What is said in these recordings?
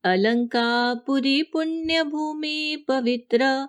अलंकापुरी पुण्यभूमी पवित्र,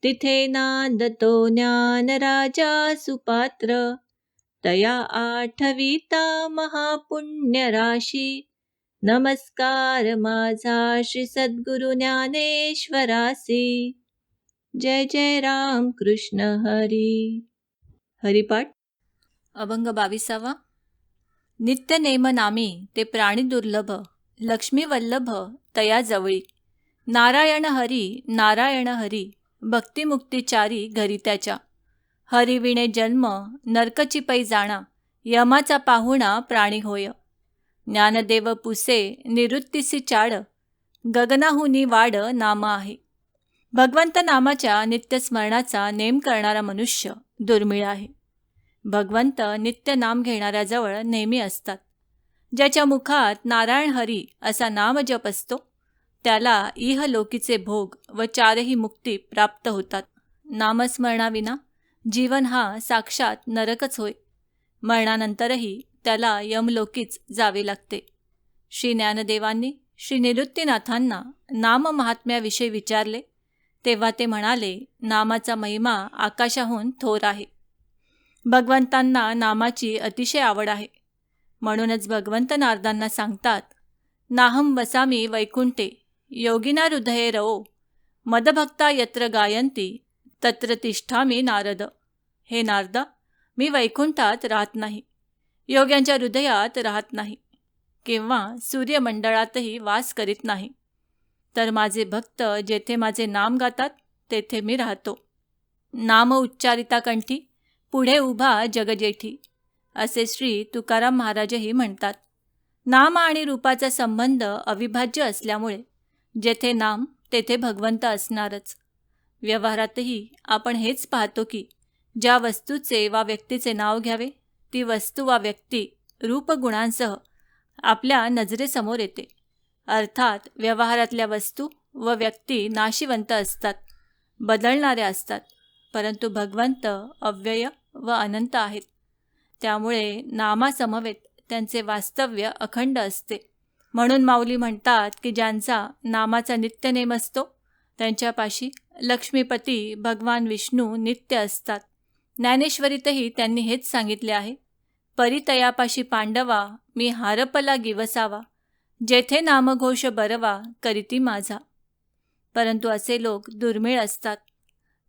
तिथे नांदतो ज्ञान राजा सुपात्र. तया आठविता महापुण्य राशी, नमस्कार माझा श्री सद्गुरु ज्ञानेश्वरासी. जय जय राम कृष्ण हरी. हरिपाठ. अभंग 22. नित्य नेम नामी ते प्राणी दुर्लभ, लक्ष्मी वल्लभ तया जवळी. नारायण हरी भक्तिमुक्तिचारी घरी त्याच्या. हरिविणे जन्म नरकची पै जाणा, यमाचा पाहुणा प्राणी होय. ज्ञानदेव पुसे निवृत्तीसी चाड, गगनाहुनी वाड नाम आहे. भगवंत नामाच्या नित्यस्मरणाचा नेम करणारा मनुष्य दुर्मिळ आहे. भगवंत नित्य नाम घेणाऱ्याजवळ नेहमी असतात. ज्याच्या मुखात नारायण हरी असा नामजप असतो त्याला इहलोकीचे भोग व चारही मुक्ती प्राप्त होतात. नामस्मरणाविना जीवन हा साक्षात नरकच होय. मरणानंतरही त्याला यमलोकीच जावे लागते. श्री ज्ञानदेवांनी श्री निवृत्तीनाथांना नाम महात्म्याविषयी विचारले तेव्हा ते म्हणाले, नामाचा महिमा आकाशाहून थोर आहे. भगवंतांना नामाची अतिशय आवड आहे. म्हणूनच भगवंत नारदांना सांगतात, नाहम वसामी वैकुंठे योगिना हृदये रवो, मदभक्ता यत्र गायंती तत्र तिष्ठामी नारद. हे नारदा, मी वैकुंठात राहत नाही, योग्यांच्या हृदयात राहत नाही किंवा सूर्यमंडळातही वास करीत नाही, तर माझे भक्त जेथे माझे नाम गातात तेथे मी राहतो. नाम उच्चारिता कंठी पुढे उभा जगजेठी, असे श्री तुकाराम महाराजही म्हणतात. नाम आणि रूपाचा संबंध अविभाज्य असल्यामुळे जेथे नाम तेथे भगवंत असणारच. व्यवहारातही आपण हेच पाहतो की ज्या वस्तूचे वा व्यक्तीचे नाव घ्यावे ती वस्तू वा व्यक्ती रूपगुणांसह आपल्या नजरेसमोर येते. अर्थात व्यवहारातल्या वस्तू व व्यक्ती नाशिवंत असतात, बदलणाऱ्या असतात, परंतु भगवंत अव्यय व अनंत आहेत. त्यामुळे नामासमवेत त्यांचे वास्तव्य अखंड असते. म्हणून माऊली म्हणतात की ज्यांचा नामाचा नित्यनेम असतो त्यांच्यापाशी लक्ष्मीपती भगवान विष्णू नित्य असतात. ज्ञानेश्वरीतही त्यांनी हेच सांगितले आहे, परितयापाशी पांडवा मी हारपला गिवसावा, जेथे नामघोष बरवा करीती माझा. परंतु असे लोक दुर्मिळ असतात,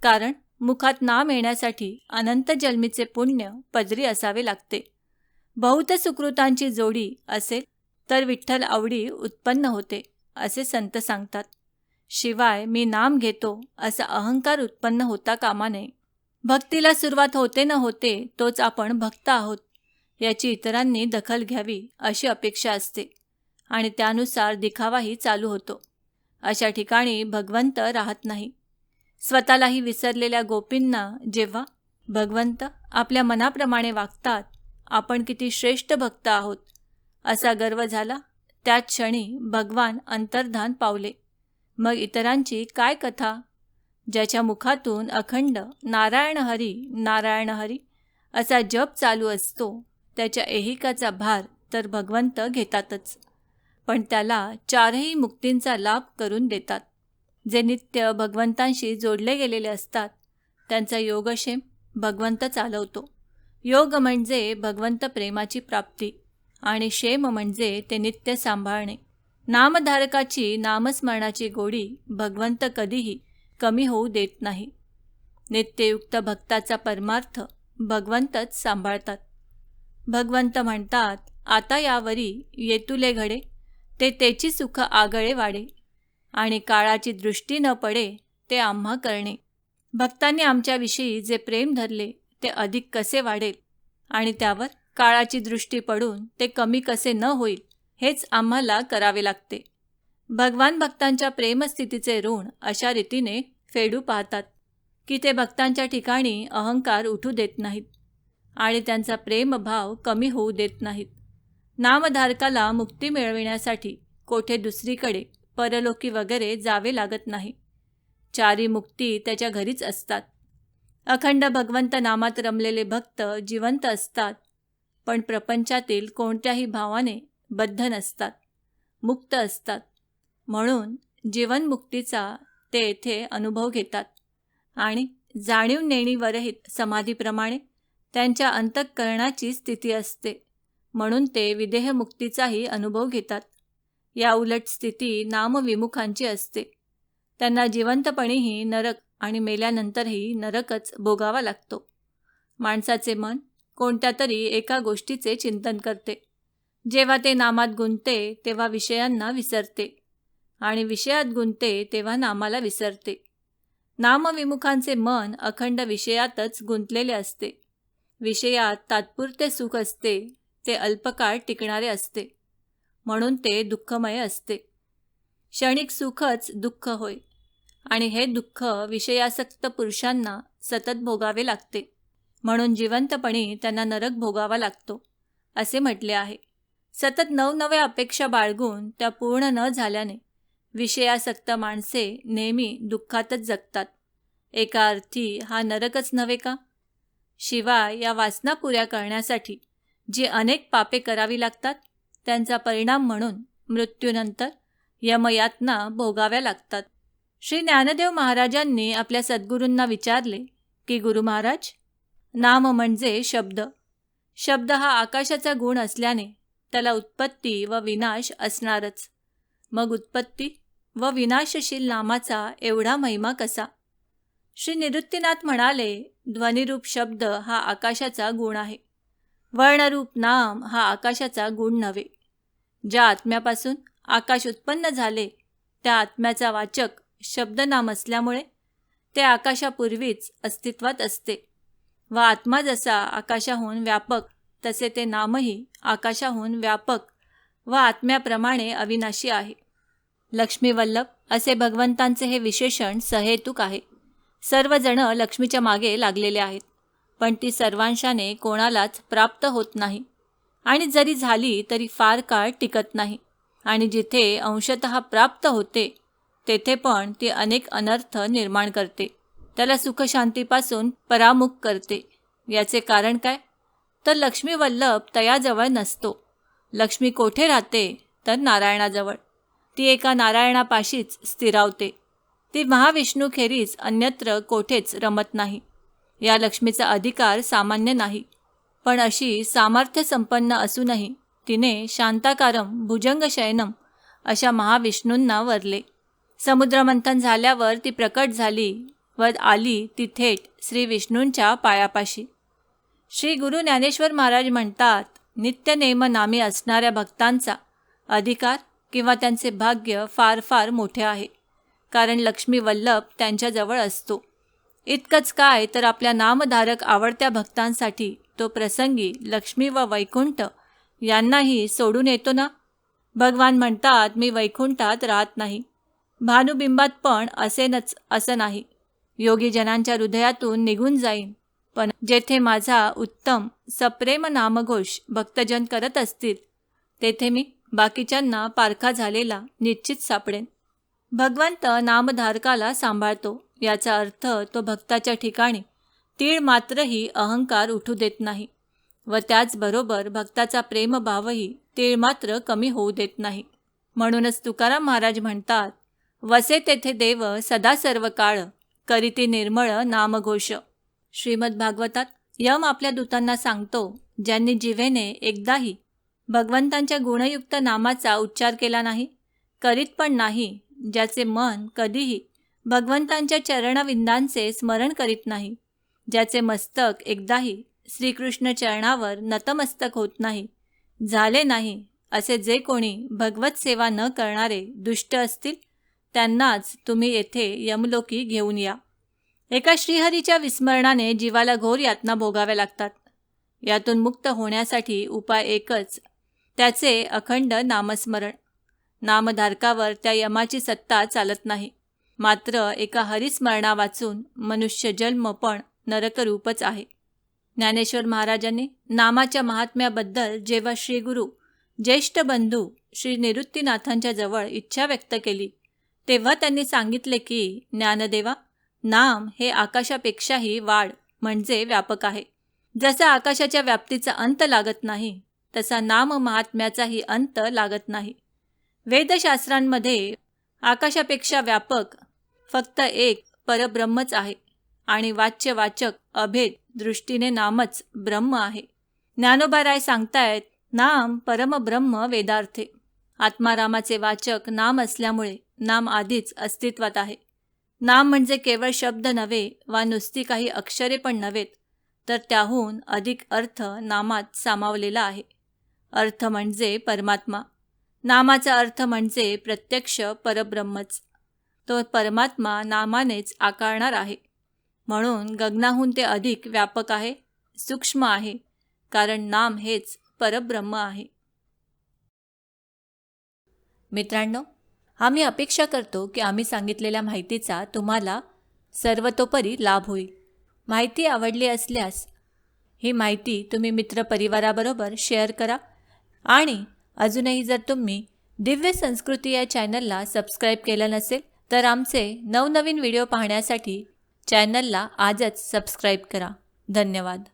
कारण मुखात नाम येण्यासाठी अनंत जन्मीचे पुण्य पदरी असावे लागते. बहुत सुकृतांची जोडी असेल तर विठ्ठल आवडी उत्पन्न होते असे संत सांगतात. शिवाय मी नाम घेतो असा अहंकार उत्पन्न होता कामा नये. भक्तीला सुरुवात होते न होते तोच आपण भक्त आहोत याची इतरांनी दखल घ्यावी अशी अपेक्षा असते आणि त्यानुसार दिखावाही चालू होतो. अशा ठिकाणी भगवंत राहत नाही. स्वतःलाही विसरलेल्या गोपींना जेव्हा भगवंत आपल्या मनाप्रमाणे वागतात, आपण किती श्रेष्ठ भक्त आहोत असा गर्व झाला, त्याच क्षणी भगवान अंतर्धान पावले. मग इतरांची काय कथा. ज्याच्या मुखातून अखंड नारायण हरी असा जप चालू असतो त्याच्या ऐहिकाचा भार तर भगवंत घेतातच, पण त्याला चारही मुक्तींचा लाभ करून देतात. जे नित्य भगवंतांशी जोडले गेलेले असतात त्यांचा योगक्षेम भगवंत चालवतो. योग म्हणजे भगवंत प्रेमाची प्राप्ती आणि क्षेम म्हणजे ते नित्य सांभाळणे. नामधारकाची नामस्मरणाची गोडी भगवंत कधीही कमी होऊ देत नाही. नित्ययुक्त भक्ताचा परमार्थ भगवंतच सांभाळतात. भगवंत म्हणतात, आता यावरी येतुले घडे, ते तेची सुख आगळे वाडे, आणि काळाची दृष्टी न पडे ते आम्हा करणे. भक्तांनी आमच्याविषयी जे प्रेम धरले ते अधिक कसे वाढेल आणि त्यावर काळाची दृष्टी पडून ते कमी कसे न होईल हेच आम्हाला करावे लागते. भगवान भक्तांच्या प्रेमस्थितीचे ऋण अशा रीतीने फेडू पाहतात की ते भक्तांच्या ठिकाणी अहंकार उठू देत नाहीत आणि त्यांचा प्रेमभाव कमी होऊ देत नाहीत. नामधारकाला मुक्ती मिळविण्यासाठी कोठे दुसरीकडे परलोकी वगैरे जावे लागत नाही. चारी मुक्ती त्याच्या घरीच असतात. अखंड भगवंत नामात रमलेले भक्त जिवंत असतात, पण प्रपंचातील कोणत्याही भावाने बद्ध नसतात, मुक्त असतात. म्हणून जीवनमुक्तीचा ते येथे अनुभव घेतात आणि जाणीव नेणीवरहित समाधीप्रमाणे त्यांच्या अंतःकरणाची स्थिती असते, म्हणून ते विदेहमुक्तीचाही अनुभव घेतात. या उलट स्थिती नामविमुखांची असते. त्यांना जिवंतपणीही नरक आणि मेल्यानंतरही नरकच भोगावा लागतो. माणसाचे मन कोणत्या तरी एका गोष्टीचे चिंतन करते. जेव्हा ते नामात गुंतते तेव्हा विषयांना विसरते आणि विषयात गुंतते तेव्हा नामाला विसरते. नामविमुखांचे मन अखंड विषयातच गुंतलेले असते. विषयात तात्पुरते सुख असते, ते अल्पकाळ टिकणारे असते, म्हणून ते दुःखमय असते. क्षणिक सुखच दुःख होय आणि हे दुःख विषयासक्त पुरुषांना सतत भोगावे लागते, म्हणून जिवंतपणी त्यांना नरक भोगावा लागतो असे म्हटले आहे. सतत नवनव्या अपेक्षा बाळगून त्या पूर्ण न झाल्याने विषयासक्त माणसे नेहमी दुःखातच जगतात. एका अर्थी हा नरकच नव्हे का? शिवाय या वासना पुऱ्या करण्यासाठी जी अनेक पापे करावी लागतात, त्यांचा परिणाम म्हणून मृत्यूनंतर यमयातना भोगाव्या लागतात. श्री ज्ञानदेव महाराजांनी आपल्या सद्गुरूंना विचारले की, गुरु महाराज, नाम म्हणजे शब्द. शब्द हा आकाशाचा गुण असल्याने त्याला उत्पत्ती व विनाश असणारच. मग उत्पत्ती व विनाशशील नामाचा एवढा महिमा कसा? श्री निवृत्तीनाथ म्हणाले, ध्वनिरूप शब्द हा आकाशाचा गुण आहे. वर्णरूप नाम हा आकाशाचा गुण नव्हे. ज्या आत्म्यापासून आकाश उत्पन्न झाले त्या आत्म्याचा वाचक शब्दनाम असल्यामुळे ते आकाशापूर्वीच अस्तित्वात असते व आत्मा जसा आकाशाहून व्यापक तसे ते नामही आकाशाहून व्यापक व आत्म्याप्रमाणे अविनाशी आहे. लक्ष्मीवल्लभ असे भगवंतांचे हे विशेषण सहेतुक आहे. सर्वजण लक्ष्मीच्या मागे लागलेले आहेत, पण ती सर्वांशाने कोणालाच प्राप्त होत नाही आणि जरी झाली तरी फार काळ टिकत नाही. आणि जिथे अंशतः प्राप्त होते तेथे पण ती अनेक अनर्थ निर्माण करते, त्याला सुखशांतीपासून परामुख करते. याचे कारण काय? तर लक्ष्मीवल्लभ तयाजवळ नसतो. लक्ष्मी कोठे राहते तर नारायणाजवळ. ती एका नारायणापाशीच स्थिरावते. ती महाविष्णूखेरीज अन्यत्र कोठेच रमत नाही. या लक्ष्मीचा अधिकार सामान्य नाही, पण अशी सामर्थ्य संपन्न असूनही तिने शांताकारम भुजंगशयनम अशा महाविष्णूंना वरले. समुद्रमंथन झाल्यावर ती प्रकट झाली व आली ती थेट श्री विष्णूंच्या पायापाशी. श्री गुरु ज्ञानेश्वर महाराज म्हणतात, नित्यनेम नामी असणाऱ्या भक्तांचा अधिकार किंवा त्यांचे भाग्य फार फार मोठे आहे, कारण लक्ष्मी वल्लभ त्यांच्याजवळ असतो. इतकंच काय तर आपल्या नामधारक आवडत्या भक्तांसाठी तो प्रसंगी लक्ष्मी व वैकुंठ यांनाही सोडून येतो ना. भगवान म्हणतात, मी वैकुंठात राहत नाही, भानुबिंबात पण असेनच असं नाही. योगीजनांच्या हृदयातून निघून जाईन, पण जेथे माझा उत्तम सप्रेम नामघोष भक्तजन करत असतील तेथे मी बाकीच्यांना पारखा झालेला निश्चित सापडेन. भगवंत नामधारकाला सांभाळतो. याचा अर्थ तो भक्ताच्या ठिकाणी तीळ मात्रही अहंकार उठू देत नाही व त्याचबरोबर भक्ताचा प्रेमभावही तीळ मात्र कमी होऊ देत नाही. म्हणूनच तुकाराम महाराज म्हणतात, वसे तेथे देव सदा सर्व काळ, करीती निर्मळ नामघोष. श्रीमद भागवतात यम आपल्या दूतांना सांगतो, ज्यांनी जिभेने एकदाही भगवंतांच्या गुणयुक्त नामाचा उच्चार केला नाही, करीत पण नाही, ज्याचे मन कधीही भगवंतांच्या चरणविंदांचे स्मरण करीत नाही, ज्याचे मस्तक एकदाही श्रीकृष्ण चरणावर नतमस्तक होत नाही, झाले नाही, असे जे कोणी भगवत सेवा न करणारे दुष्ट असतील त्यांनाच तुम्ही येथे यमलोकी घेऊन या. एका श्रीहरीच्या विस्मरणाने जीवाला घोर यातना भोगाव्या लागतात. यातून मुक्त होण्यासाठी उपाय एकच, त्याचे अखंड नामस्मरण. नामधारकावर त्या यमाची सत्ता चालत नाही. मात्र एका हरिस्मरणा वाचून मनुष्य जन्म पण नरकरूपच आहे. ज्ञानेश्वर महाराजांनी नामाच्या महात्म्याबद्दल जेव्हा श्रीगुरु ज्येष्ठ बंधू श्री निवृत्तीनाथांच्या जवळ इच्छा व्यक्त केली तेव्हा त्यांनी सांगितले की, ज्ञानदेवा, नाम हे आकाशापेक्षाही वाढ म्हणजे व्यापक आहे. जसा आकाशाच्या व्याप्तीचा अंत लागत नाही तसा नाम महात्म्याचाही अंत लागत नाही. वेदशास्त्रांमध्ये आकाशापेक्षा व्यापक फक्त एक परब्रह्मच आहे आणि वाच्य वाचक अभेद दृष्टीने नामच ब्रह्म आहे. ज्ञानोबा सांगतायत, नाम परमब्रह्म वेदार्थे. आत्मारामाचे वाचक नाम असल्यामुळे नाम आधीच अस्तित्वात आहे. नाम म्हणजे केवळ शब्द नव्हे वा नुसती काही अक्षरे पण नव्हेत, तर त्याहून अधिक अर्थ नामात सामावलेला आहे. अर्थ म्हणजे परमात्मा. नामाचा अर्थ म्हणजे प्रत्यक्ष परब्रह्मच. तो परमात्मा नामानेच आकारणार आहे. म्हणून गगनाहून ते अधिक व्यापक आहे, सूक्ष्म आहे, कारण नाम हेच परब्रह्म आहे. मित्रांनो, आम्ही अपेक्षा करतो की आम्ही सांगितलेल्या माहितीचा तुम्हाला सर्वतोपरी लाभ होईल. माहिती आवडली असल्यास ही माहिती तुम्ही मित्रपरिवाराबरोबर शेअर करा आणि अजूनही जर तुम्ही दिव्य संस्कृती या चॅनलला सबस्क्राईब केलं नसेल तर आमचे नवनवीन व्हिडिओ पाहण्यासाठी चॅनलला आजच सबस्क्राईब करा. धन्यवाद.